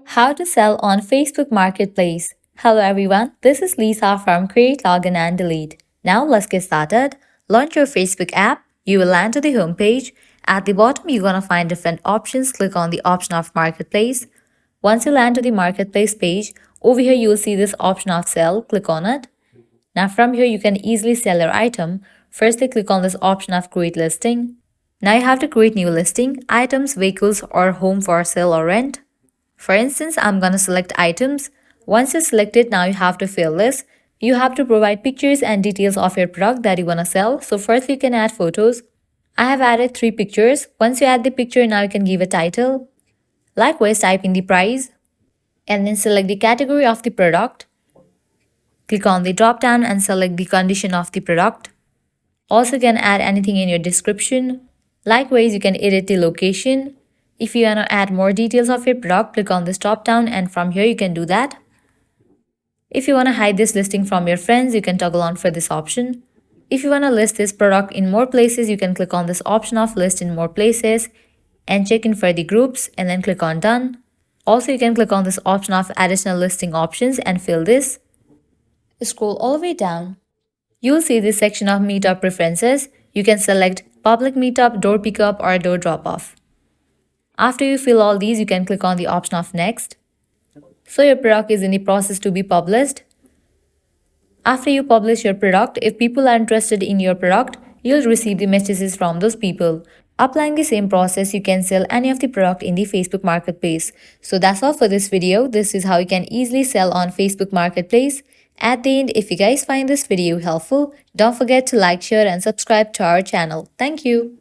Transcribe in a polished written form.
How to sell on Facebook Marketplace. Hello everyone, this is Lisa from Create, Login and Delete. Now let's get started. Launch your Facebook app. You will land to the home page. At the bottom, you're gonna find different options. Click on the option of Marketplace. Once you land to the Marketplace page, over here you'll see this option of sell. Click on it. Now from here you can easily sell your item. Firstly, click on this option of create listing. Now you have to create new listing, items, vehicles, or home for sale or rent. For instance, I'm gonna select items. Once you select it, now you have to fill this. You have to provide pictures and details of your product that you wanna sell. So first you can add photos. I have added 3 pictures. Once you add the picture, now you can give a title. Likewise, type in the price and then select the category of the product. Click on the drop down and select the condition of the product. Also, you can add anything in your description. Likewise, you can edit the location. If you want to add more details of your product, click on this drop down and from here you can do that. If you want to hide this listing from your friends, you can toggle on for this option. If you want to list this product in more places, you can click on this option of list in more places and check in for the groups and then click on done. Also, you can click on this option of additional listing options and fill this. Scroll all the way down. You'll see this section of meetup preferences. You can select public meetup, door pickup, or door drop off. After you fill all these, you can click on the option of next. So your product is in the process to be published. After you publish your product, if people are interested in your product, you'll receive the messages from those people. Applying the same process, you can sell any of the product in the Facebook Marketplace. So that's all for this video. This is how you can easily sell on Facebook Marketplace. At the end, if you guys find this video helpful, don't forget to like, share and subscribe to our channel. Thank you.